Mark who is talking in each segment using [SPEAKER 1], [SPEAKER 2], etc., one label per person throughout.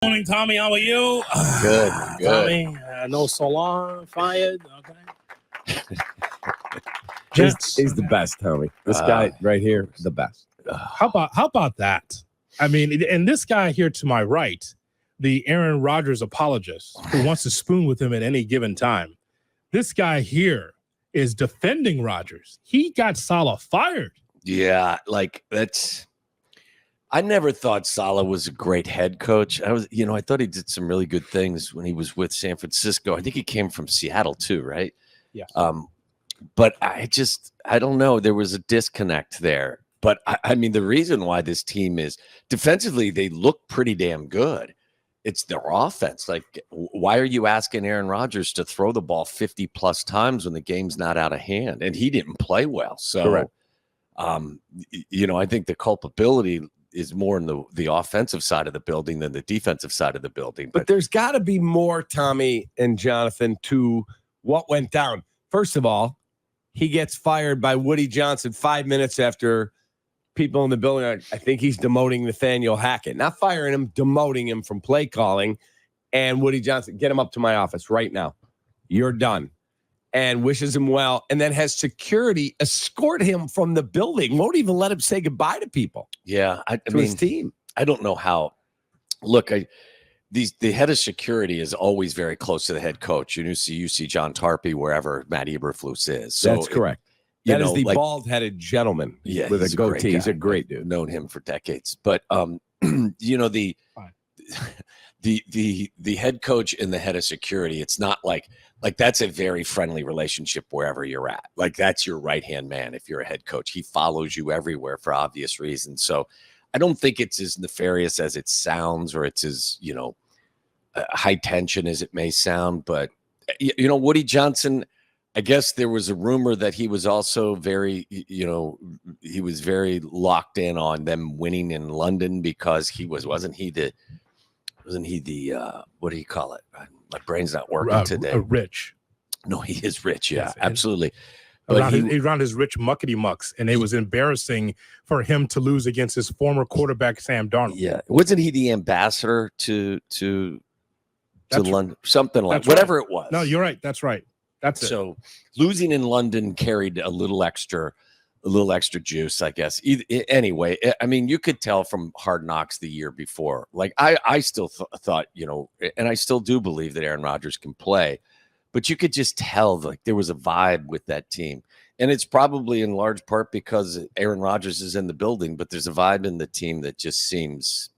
[SPEAKER 1] Morning, Tommy. How are you?
[SPEAKER 2] Good.
[SPEAKER 1] Tommy, no salon fired. Okay.
[SPEAKER 3] He's the best, Tommy. This guy right here, the best.
[SPEAKER 1] How about that? I mean, and this guy here to my right, the Aaron Rodgers apologist who wants to spoon with him at any given time. This guy here is defending Rodgers. He got Saleh fired.
[SPEAKER 2] Yeah, like that's. I never thought Saleh was a great head coach. I thought he did some really good things when he was with San Francisco. I think he came from Seattle too, right?
[SPEAKER 1] Yeah.
[SPEAKER 2] But I don't know. There was a disconnect there. But I mean, the reason why this team is defensively, they look pretty damn good. It's their offense. Like, why are you asking Aaron Rodgers to throw the ball 50 plus times when the game's not out of hand? And he didn't play well. So,
[SPEAKER 3] correct.
[SPEAKER 2] I think the culpability is more in the offensive side of the building than the defensive side of the building.
[SPEAKER 3] But there's got to be more, Tommy and Jonathan, to what went down. First of all, he gets fired by Woody Johnson 5 minutes after people in the building are, I think he's demoting Nathaniel Hackett. Not firing him, demoting him from play calling. And Woody Johnson, get him up to my office right now. You're done. And wishes him well, and then has security escort him from the building. Won't even let him say goodbye to people.
[SPEAKER 2] Yeah, I
[SPEAKER 3] to
[SPEAKER 2] mean,
[SPEAKER 3] his team.
[SPEAKER 2] I don't know how. Look, the head of security is always very close to the head coach. You see John Tarpey wherever Matt Eberflus is. So
[SPEAKER 3] that's correct. That is the bald-headed gentleman with a goatee. He's a great dude.
[SPEAKER 2] I've known him for decades. But the head coach and the head of security, it's not like that's a very friendly relationship wherever you're at. Like, that's your right-hand man if you're a head coach. He follows you everywhere for obvious reasons. So I don't think it's as nefarious as it sounds, or it's as, high tension as it may sound. But, Woody Johnson, I guess there was a rumor that he was also very, he was very locked in on them winning in London because wasn't he the what do you call it? My brain's not working today.
[SPEAKER 1] Rich.
[SPEAKER 2] No, he is rich. Yeah,
[SPEAKER 1] yes,
[SPEAKER 2] absolutely.
[SPEAKER 1] Around his rich muckety mucks, and it was embarrassing for him to lose against his former quarterback Sam Darnold.
[SPEAKER 2] Yeah, wasn't he the ambassador to London? Something like whatever it was.
[SPEAKER 1] No, you're right. That's right. That's it.
[SPEAKER 2] So losing in London carried a little extra juice, I guess. Anyway, I mean, you could tell from Hard Knocks the year before. Like, I still thought, and I still do believe that Aaron Rodgers can play, but you could just tell like there was a vibe with that team. And it's probably in large part because Aaron Rodgers is in the building, but there's a vibe in the team that just seems,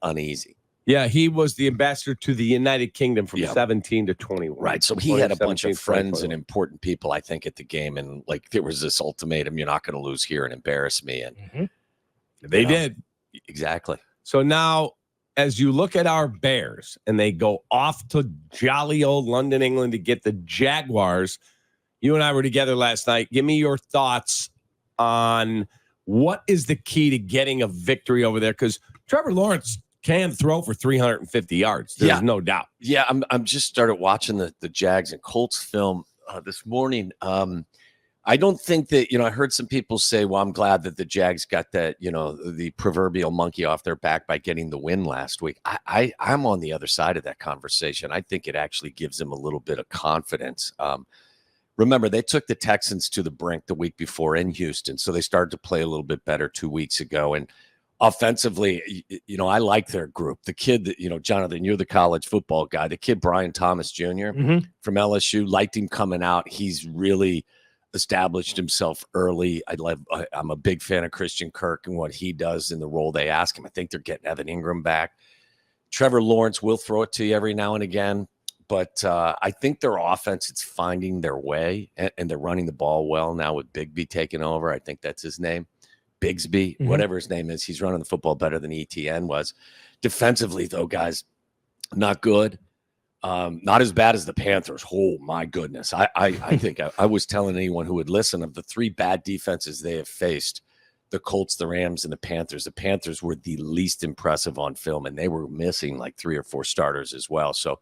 [SPEAKER 2] uneasy.
[SPEAKER 3] Yeah, he was the ambassador to the United Kingdom from 17 to 21.
[SPEAKER 2] Right. So he had a bunch of friends and important people, I think, at the game. And like, there was this ultimatum: you're not going to lose here and embarrass me. And
[SPEAKER 3] they did.
[SPEAKER 2] Exactly.
[SPEAKER 3] So now, as you look at our Bears and they go off to jolly old London, England to get the Jaguars, you and I were together last night. Give me your thoughts on what is the key to getting a victory over there? Because Trevor Lawrence can throw for 350 yards. There's no doubt.
[SPEAKER 2] Yeah, I'm just started watching the Jags and Colts film this morning. I don't think that, I heard some people say, well, I'm glad that the Jags got that, the proverbial monkey off their back by getting the win last week. I'm on the other side of that conversation. I think it actually gives them a little bit of confidence. Remember, they took the Texans to the brink the week before in Houston, so they started to play a little bit better 2 weeks ago. And offensively, I like their group. The kid that, Jonathan, you're the college football guy. The kid, Brian Thomas Jr. From LSU, liked him coming out. He's really established himself early. I'm a big fan of Christian Kirk and what he does in the role they ask him. I think they're getting Evan Ingram back. Trevor Lawrence will throw it to you every now and again, but I think their offense is finding their way, and they're running the ball well now with Bigby taking over. I think that's his name. Bigsby, whatever his name is, he's running the football better than ETN was. Defensively, though, guys, not good. Not as bad as the Panthers. Oh, my goodness. I think I was telling anyone who would listen, of the three bad defenses they have faced, the Colts, the Rams, and the Panthers were the least impressive on film, and they were missing like 3 or 4 starters as well. So,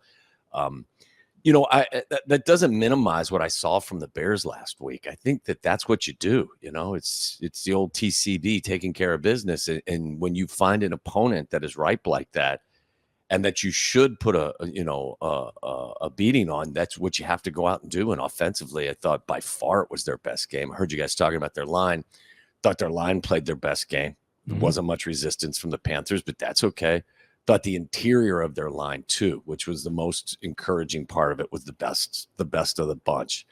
[SPEAKER 2] that doesn't minimize what I saw from the Bears last week. I think that's what you do. It's the old TCB, taking care of business. And when you find an opponent that is ripe like that, and that you should put a beating on. That's what you have to go out and do. And offensively, I thought by far it was their best game. I heard you guys talking about their line. Thought their line played their best game. There wasn't much resistance from the Panthers, but that's okay. Thought the interior of their line too, which was the most encouraging part of it, was the best of the bunch.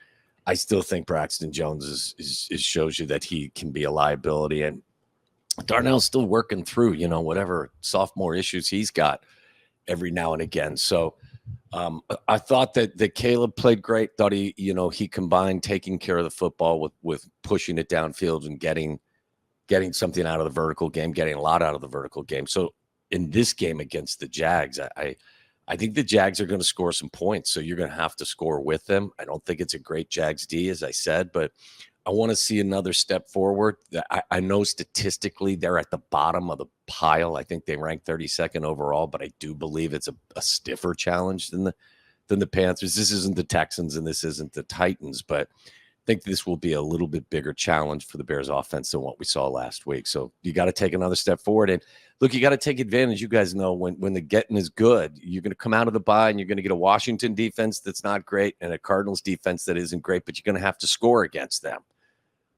[SPEAKER 2] I still think Braxton Jones shows you that he can be a liability, and Darnell's still working through, whatever sophomore issues he's got every now and again. So I thought that Caleb played great. Thought he combined taking care of the football with pushing it downfield and getting something out of the vertical game, getting a lot out of the vertical game. So in this game against the Jags, I think the Jags are going to score some points. So you're going to have to score with them. I don't think it's a great Jags D, as I said, but I want to see another step forward. I know statistically they're at the bottom of the pile. I think they rank 32nd overall, but I do believe it's a stiffer challenge than the Panthers. This isn't the Texans and this isn't the Titans, but I think this will be a little bit bigger challenge for the Bears offense than what we saw last week. So you got to take another step forward. And look, you got to take advantage. You guys know when the getting is good, you're going to come out of the bye and you're going to get a Washington defense that's not great and a Cardinals defense that isn't great, but you're going to have to score against them.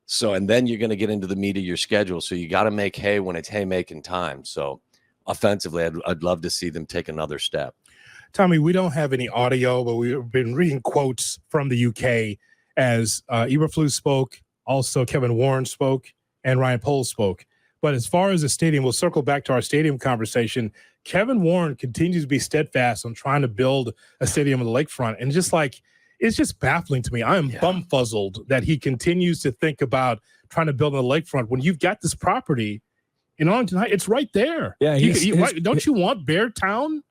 [SPEAKER 2] So, and then you're going to get into the meat of your schedule. So you got to make hay when it's haymaking time. So offensively, I'd love to see them take another step.
[SPEAKER 1] Tommy, we don't have any audio, but we've been reading quotes from the UK as Eberflus spoke, also Kevin Warren spoke, and Ryan Poles spoke. But as far as the stadium, we'll circle back to our stadium conversation. Kevin Warren continues to be steadfast on trying to build a stadium on the lakefront. And it's just baffling to me. I am bumfuzzled that he continues to think about trying to build on the lakefront when you've got this property in Arlington Heights. It's right there.
[SPEAKER 3] Yeah,
[SPEAKER 1] don't you want Bearstown?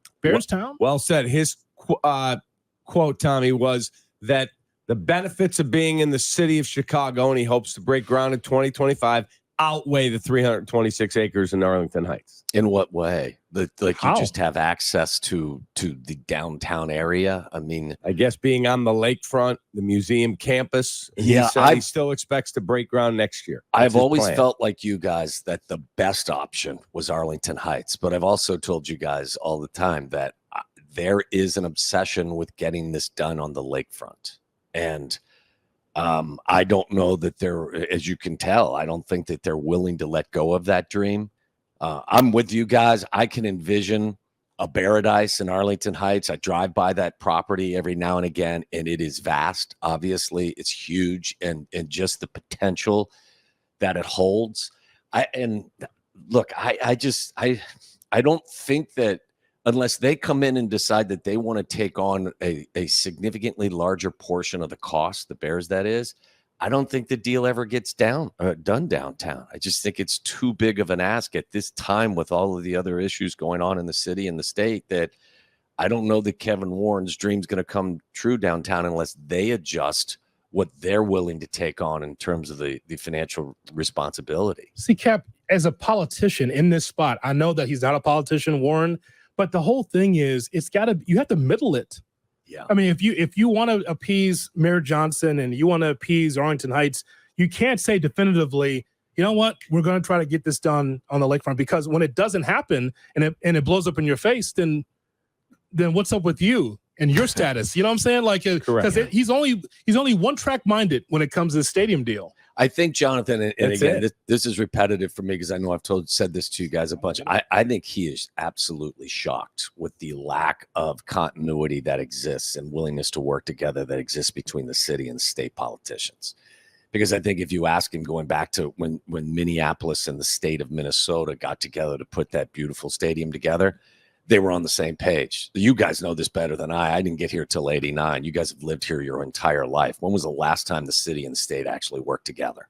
[SPEAKER 3] Well said. His quote, Tommy, was that the benefits of being in the city of Chicago, and he hopes to break ground in 2025, outweigh the 326 acres in Arlington Heights.
[SPEAKER 2] In what way? You
[SPEAKER 1] How?
[SPEAKER 2] just have access to the downtown area. I mean,
[SPEAKER 3] I guess being on the lakefront, the museum campus.
[SPEAKER 2] Yeah,
[SPEAKER 3] he still expects to break ground next year.
[SPEAKER 2] I've always felt like you guys that the best option was Arlington Heights, but I've also told you guys all the time that there is an obsession with getting this done on the lakefront. And I don't know that as you can tell, I don't think that they're willing to let go of that dream. I'm with you guys. I can envision a paradise in Arlington Heights. I drive by that property every now and again, and it is vast. Obviously, it's huge, and just the potential that it holds. I don't think that unless they come in and decide that they want to take on a significantly larger portion of the cost, the Bears that is, I don't think the deal ever gets done downtown. I just think it's too big of an ask at this time with all of the other issues going on in the city and the state that I don't know that Kevin Warren's dream's going to come true downtown unless they adjust what they're willing to take on in terms of the financial responsibility.
[SPEAKER 1] See, Kap, as a politician in this spot, I know that he's not a politician, Warren, but the whole thing is you have to middle it.
[SPEAKER 2] Yeah.
[SPEAKER 1] I mean, if you want to appease Mayor Johnson and you want to appease Arlington Heights, you can't say definitively, you know what, we're going to try to get this done on the lakefront, because when it doesn't happen and it blows up in your face, then what's up with you and your status? You know what I'm saying? Like, because he's only one track minded when it comes to the stadium deal.
[SPEAKER 2] I think, Jonathan, and again, this is repetitive for me because I know I've said this to you guys a bunch. I think he is absolutely shocked with the lack of continuity that exists and willingness to work together that exists between the city and state politicians. Because I think if you ask him, going back to when Minneapolis and the state of Minnesota got together to put that beautiful stadium together, they were on the same page. You guys know this better than I. I didn't get here till 89. You guys have lived here your entire life. When was the last time the city and the state actually worked together?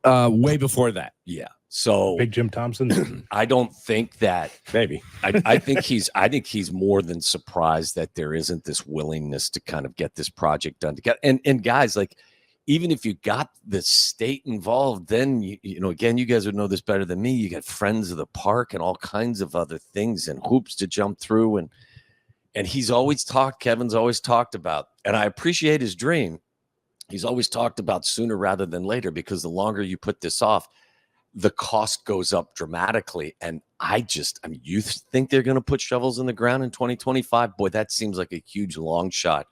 [SPEAKER 3] Way before that.
[SPEAKER 2] Yeah. So
[SPEAKER 1] Big Jim Thompson.
[SPEAKER 2] I don't think that
[SPEAKER 3] maybe.
[SPEAKER 2] I think he's more than surprised that there isn't this willingness to kind of get this project done together. And guys, like, even if you got the state involved, then, you know, again, you guys would know this better than me. You got friends of the park and all kinds of other things and hoops to jump through. And Kevin's always talked about, and I appreciate his dream. He's always talked about sooner rather than later, because the longer you put this off, the cost goes up dramatically. And you think they're going to put shovels in the ground in 2025? Boy, that seems like a huge long shot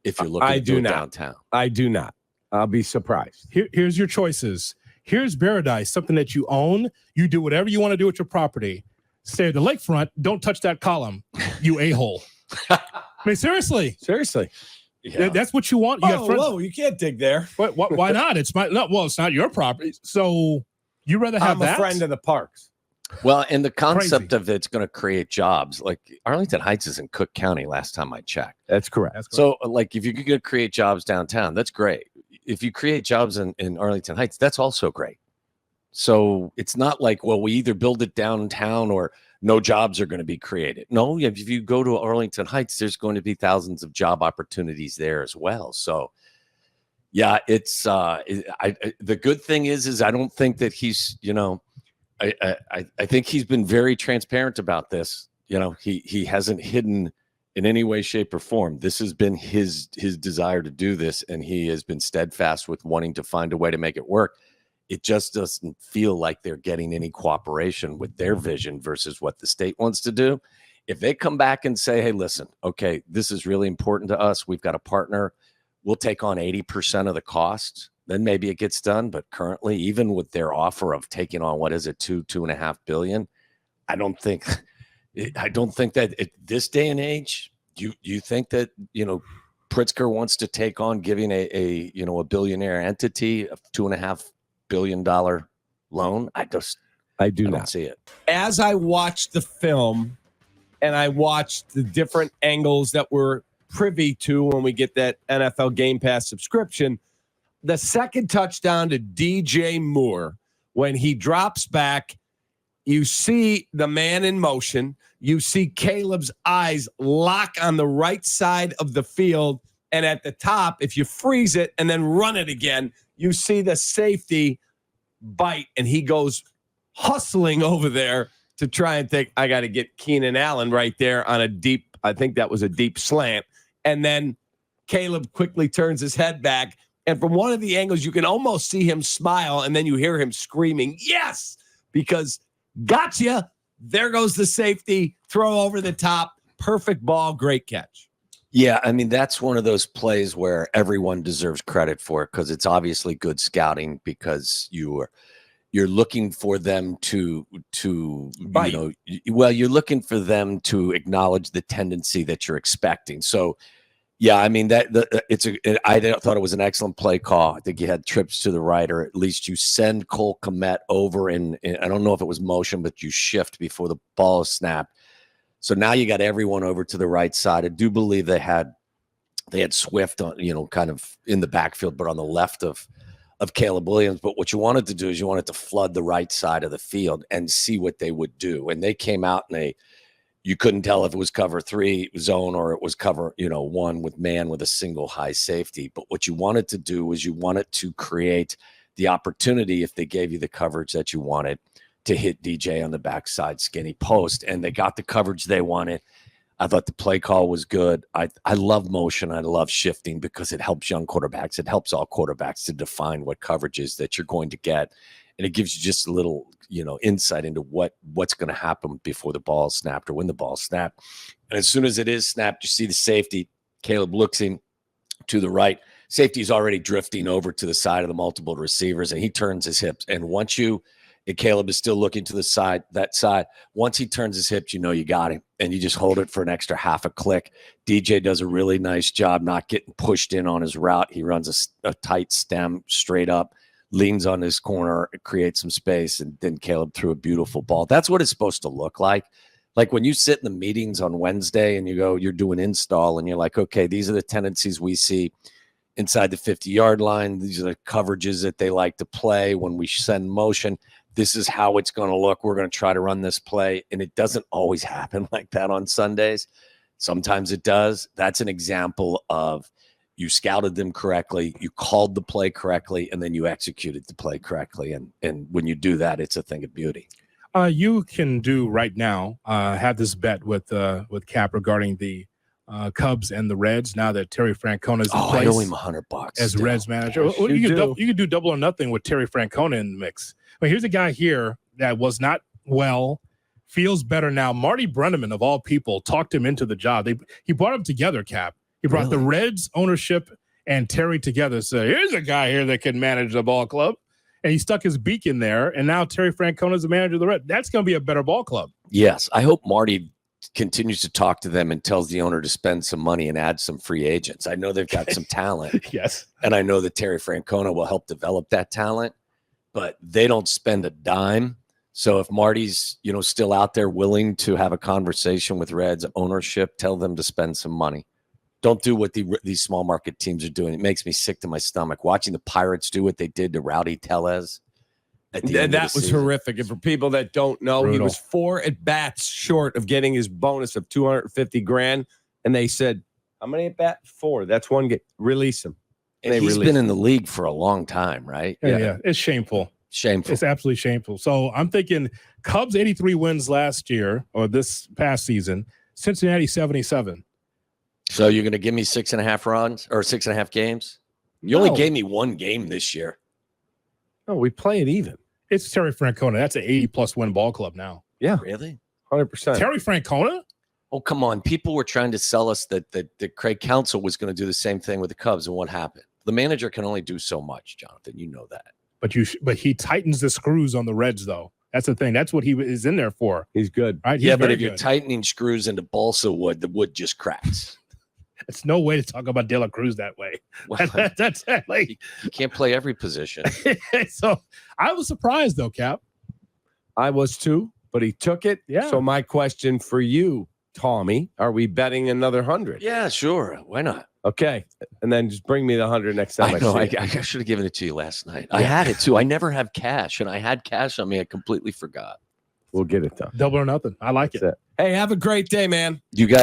[SPEAKER 2] if you're looking to do it downtown.
[SPEAKER 3] I do not. I'll be surprised.
[SPEAKER 1] Here's your choices. Here's Paradise, something that you own. You do whatever you want to do with your property. Stay at the lakefront. Don't touch that column, you a-hole. I mean, seriously.
[SPEAKER 2] Yeah.
[SPEAKER 1] That's what you want.
[SPEAKER 3] Whoa, you can't dig there.
[SPEAKER 1] Why not? It's not your property. So you rather have that?
[SPEAKER 3] I'm a friend of the parks.
[SPEAKER 2] Well, and the concept of it's going to create jobs. Like Arlington Heights is in Cook County last time I checked.
[SPEAKER 3] That's correct.
[SPEAKER 2] So like if you're going to create jobs downtown, that's great. If you create jobs in Arlington Heights, that's also great. So it's not like, well, we either build it downtown or no jobs are going to be created. No, if you go to Arlington Heights, there's going to be thousands of job opportunities there as well. So yeah, it's the good thing is I don't think that he's, I think he's been very transparent about this. He hasn't hidden in any way, shape, or form. This has been his desire to do this, and he has been steadfast with wanting to find a way to make it work. It just doesn't feel like they're getting any cooperation with their vision versus what the state wants to do. If they come back and say, hey, listen, okay, this is really important to us. We've got a partner. We'll take on 80% of the costs. Then maybe it gets done. But currently, even with their offer of taking on, $2.5 billion, I don't think that at this day and age, you think that, Pritzker wants to take on giving a billionaire entity a $2.5 billion loan? I don't see it.
[SPEAKER 3] As I watched the film and I watched the different angles that we're privy to when we get that NFL Game Pass subscription, the second touchdown to DJ Moore, when he drops back, you see the man in motion. You see Caleb's eyes lock on the right side of the field. And at the top, if you freeze it and then run it again, you see the safety bite. And he goes hustling over there to try and think, I got to get Keenan Allen right there on a deep, I think that was a deep slant. And then Caleb quickly turns his head back. And from one of the angles, you can almost see him smile. And then you hear him screaming, yes, because gotcha. There goes the safety, throw over the top, perfect ball, great catch.
[SPEAKER 2] Yeah, I mean, that's one of those plays where everyone deserves credit for it because it's obviously good scouting because you're looking for them to you're looking for them to acknowledge the tendency that you're expecting. So yeah, I mean I thought it was an excellent play call. I think you had trips to the right, or at least you send Cole Kmet over in I don't know if it was motion, but you shift before the ball is snapped. So now you got everyone over to the right side. I do believe they had Swift on, kind of in the backfield, but on the left of Caleb Williams. But what you wanted to do is you wanted to flood the right side of the field and see what they would do. And they came out and you couldn't tell if it was cover 3 zone or it was cover, 1 with man with a single high safety. But what you wanted to do was you wanted to create the opportunity, if they gave you the coverage that you wanted, to hit DJ on the backside skinny post. And they got the coverage they wanted. I thought the play call was good. I love motion. I love shifting because it helps young quarterbacks. It helps all quarterbacks to define what coverages that you're going to get. And it gives you just a little, insight into what's going to happen before the ball is snapped or when the ball is snapped. And as soon as it is snapped, you see the safety. Caleb looks in to the right. Safety is already drifting over to the side of the multiple receivers, and he turns his hips. And Caleb is still looking to that side. Once he turns his hips, you got him, and you just hold it for an extra half a click. DJ does a really nice job not getting pushed in on his route. He runs a tight stem straight up, leans on his corner, creates some space, and then Caleb threw a beautiful ball. That's what it's supposed to look like. Like when you sit in the meetings on Wednesday and you're doing install and you're like, okay, these are the tendencies we see inside the 50-yard line. These are the coverages that they like to play when we send motion. This is how it's going to look. We're going to try to run this play. And it doesn't always happen like that on Sundays. Sometimes it does. That's an example of you scouted them correctly, you called the play correctly, and then you executed the play correctly. And when you do that, it's a thing of beauty.
[SPEAKER 1] You can do right now, have this bet with Kap regarding the Cubs and the Reds now that Terry Francona is in
[SPEAKER 2] I
[SPEAKER 1] place
[SPEAKER 2] owe him $100
[SPEAKER 1] as
[SPEAKER 2] still.
[SPEAKER 1] Reds manager.
[SPEAKER 3] Yes,
[SPEAKER 1] Well, you
[SPEAKER 3] you
[SPEAKER 1] could do double or nothing with Terry Francona in the mix. But here's a guy here that was not well, feels better now. Marty Brenneman, of all people, talked him into the job. He brought them together, Cap. He brought the Reds ownership and Terry together. So here's a guy here that can manage the ball club. And he stuck his beak in there. And now Terry Francona is the manager of the Reds. That's going to be a better ball club.
[SPEAKER 2] Yes. I hope Marty continues to talk to them and tells the owner to spend some money and add some free agents. I know they've got some talent.
[SPEAKER 1] Yes.
[SPEAKER 2] And I know that Terry Francona will help develop that talent, but they don't spend a dime. So if Marty's, still out there willing to have a conversation with Reds ownership, tell them to spend some money. Don't do what these small market teams are doing. It makes me sick to my stomach. Watching the Pirates do what they did to Rowdy Tellez.
[SPEAKER 3] That was horrific. And for people that don't know,
[SPEAKER 1] Brutal.
[SPEAKER 3] he was 4 at bats short of getting his bonus of $250,000. And they said, how many at bat? 4. That's one game. Release him.
[SPEAKER 2] And he's been in the league for a long time, right?
[SPEAKER 1] Yeah. It's shameful.
[SPEAKER 2] Shameful.
[SPEAKER 1] It's absolutely shameful. So I'm thinking Cubs 83 wins last year or this past season, Cincinnati 77.
[SPEAKER 2] So you're going to give me 6.5 runs or 6.5 games? You only gave me 1 game this year.
[SPEAKER 3] No, we play it even.
[SPEAKER 1] It's Terry Francona. That's an 80-plus win ball club now.
[SPEAKER 3] Yeah.
[SPEAKER 2] Really?
[SPEAKER 3] 100%.
[SPEAKER 1] Terry Francona?
[SPEAKER 2] Oh, come on. People were trying to sell us that Craig Counsell was going to do the same thing with the Cubs, and what happened? The manager can only do so much, Jonathan. You know that.
[SPEAKER 1] But he tightens the screws on the Reds, though. That's the thing. That's what he is in there for.
[SPEAKER 3] He's good.
[SPEAKER 1] Right? He's
[SPEAKER 2] Yeah, but
[SPEAKER 1] very
[SPEAKER 2] if you're
[SPEAKER 1] good.
[SPEAKER 2] tightening screws into balsa wood, the wood just cracks.
[SPEAKER 1] It's no way to talk about De La Cruz that way.
[SPEAKER 2] Well,
[SPEAKER 1] That's like
[SPEAKER 2] you can't play every position.
[SPEAKER 1] so. I was surprised though, Cap.
[SPEAKER 3] I was too, but he took it.
[SPEAKER 1] Yeah.
[SPEAKER 3] So my question for you, Tommy, are we betting another 100?
[SPEAKER 2] Yeah, sure. Why not?
[SPEAKER 3] Okay. And then just bring me the 100 next time
[SPEAKER 2] I know.
[SPEAKER 3] see it.
[SPEAKER 2] I should have given it to you last night. I had it too. I never have cash, and I had cash on me. I completely forgot.
[SPEAKER 3] We'll get it done.
[SPEAKER 1] Double or nothing. I like it.
[SPEAKER 3] That's it. Hey, have a great day, man.
[SPEAKER 2] You guys.